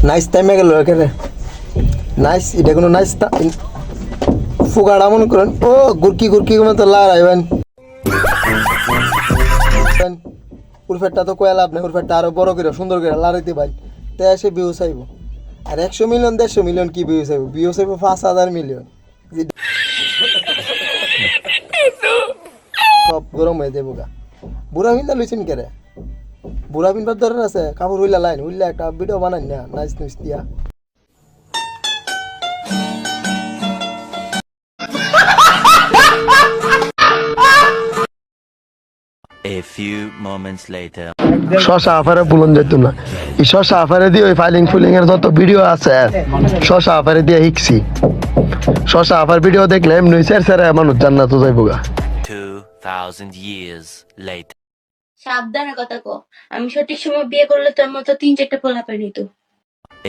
Nice টাইমে গেল এখানে নাইস এটা কোনো নাইস ফুগাড়া মনে করেন ও গুরকি মতো লাগাইবেন উরফেটটা তো কয়া লাভ নেই উরফেটটা আরো বড় করে সুন্দর করে লাগাইতে ভাই তাই এসে ভিউ চাইব আর 100 মিলিয়ন 150 মিলিয়ন কি ভিউ চাইব 5,000 মিলিয়ন সব গরম হয়ে যাবো গা বুড়া বিন্দা লইছেন কে রে বুড়া বিনবার দরকার আছে কাপড় হইলা লাইন হইলা একটা ভিডিও বানাই না নাইস নিউজ দিয়া A few moments later. শশা আফারে বলুন যেত না এই শশা আফারে দিয়ে ওই ফুলিং এর যত ভিডিও আছে শশা আফারে দিয়ে শিখছি শশা আফার ভিডিও দেখলে এমনি সেরে মানুষ জান্নাত যাইব গা 2,000 years later. সাবধানে কথা কো আমি সঠিক সময় বিয়ে করলে তোর মতো 3-4টা পোলা পাইনি তো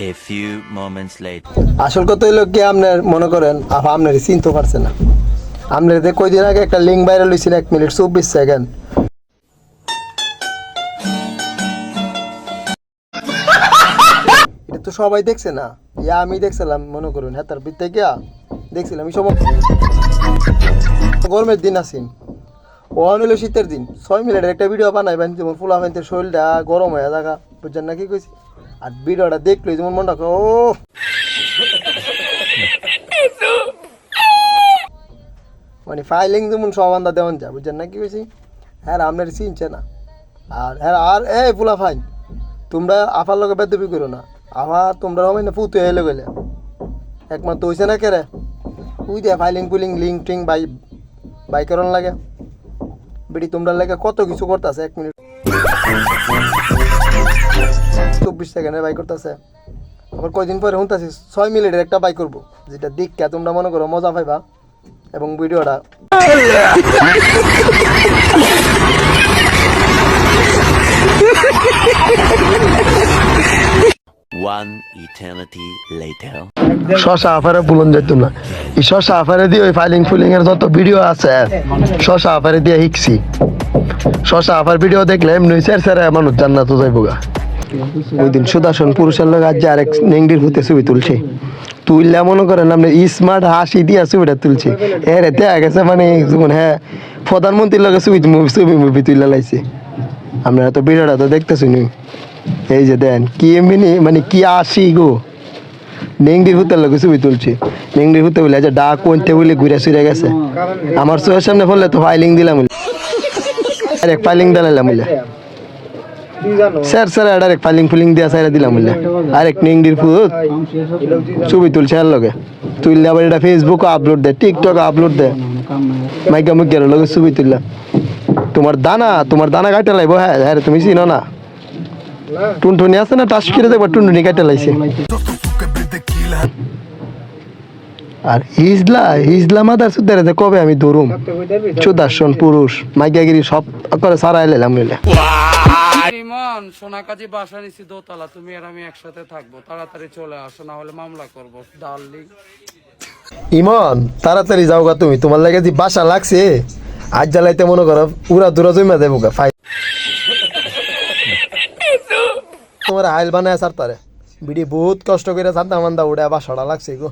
A few moments later. আসল কথা হইলো কি আপনার মনে করেন আপনার চিনতে পারছে না আপনার কয়দিন আগে একটা লিঙ্ক ভাইরাল হয়েছিল 1 মিনিট 24 সেকেন্ড এটা তো সবাই দেখছে না ইয়া আমি দেখছিলাম মনে করুন হ্যাঁ তার ভিতরে গিয়া দেখছিলাম এই সময় গরমের দিন আসিন ও হইলো শীতের দিন 6 মিনিটের একটা ভিডিও বানাইবেন যেমন ফুলা ফাইনতে শরীরটা গরম হয়ে থাকা বুঝছেন না কি কইছি আর ভিডিওটা দেখলো যেমন মনটা ও মানে ফাইলিং যেমন সব আন্দা দেওয়ান যায় বুঝছেন না কি কইছি হ্যাঁ আপনার চিনছে না আর হ্যাঁ আর এই ফুলা ফাইন তোমরা আফার লগে বেদবি করো না আমার তোমরা হবে না পুতে এলে গেলে একমাত্র হইছে না কে রে উই দে ফাইলিং ফুলিং লিঙ্ক টিং বাই করন লাগে বেটি তোমরা লাগে কত কিছু করতেছে 1 মিনিট 24 সেকেন্ডে বাই করতেছে আবার কয়দিন পরে শুনতেছি 6 মিনিটের একটা বাই করবো যেটা দেখে তোমরা মনে করো মজা পাইবা এবং ভিডিওটা One eternity later. শশা আফারে বলুন যেত না এই শশা আফারে দিয়ে ওই ফুলিং এর যত ভিডিও আছে শশা আফারে দিয়ে শিখছি শশা আফার ভিডিও দেখলে এমনি সেরে মানুষ জান্নাত যাইব গা ওই দিন সুদর্শন পুরুষের লোক আজ আরেক নেংডির ভূতে ছবি তুলছে তুললে মনে করেন আপনি স্মার্ট হাসি দিয়া ছবিটা তুলছে হ্যাঁ রে দেখা গেছে মানে যেমন হ্যাঁ প্রধানমন্ত্রীর লগে ছবি তুলে লাইছে আমরা তো ভিডিওটা তো দেখতেছি নি এই যে দেন কি এমনি মানে কি আসি গো নেংডির ভূতের লগে ছবি তুলছে নেংডির ভূতে বলে যে ডাক কোনতে বলে ঘুরে ফিরে গেছে আমার চোখের সামনে পড়লে তো ফাইলিং দিলাম ডাইরেক্ট ফাইলিং দিলাম বলে স্যার ডাইরেক্ট ফাইলিং দিয়া সাইরা দিলাম বলে আরেক নেংডির ভূত ছবি তুলছে আর লগে তুললে আবার এটা ফেসবুকে আপলোড দেয় টিকটকে আপলোড দেয় মাইকা মুখের লগে ছবি তুললাম তোমার দানা কাটে লাইব হ্যাঁ হ্যাঁ তুমি চিনো না টুনটুনি আছে না টাস ফিরে দেখবা টুনটুনি কাটে লাইছে আর হিজলা মাদার সুদের কবে আমি ধরুম সুদর্শন পুরুষ মাইকাগিরি সব করে সারা এলাম নিলে ইমন সোনাকাজি বাসা নিছি দোতলা তুমি আর আমি একসাথে থাকবো তাড়াতাড়ি চলে আসো না হলে মামলা করবো ডার্লিং ইমন তাড়াতাড়ি যাও গা তুমি তোমার লাগে যে বাসা লাগছে আজ জ্বালাইতে মনে করো উড়া দূরা জমা দেবো গা ফাই তোমার হাইল বানায় সার তারে বিডি বহুত কষ্ট করে সান্দা মান্দা উড়ে বাসাটা লাগছে গো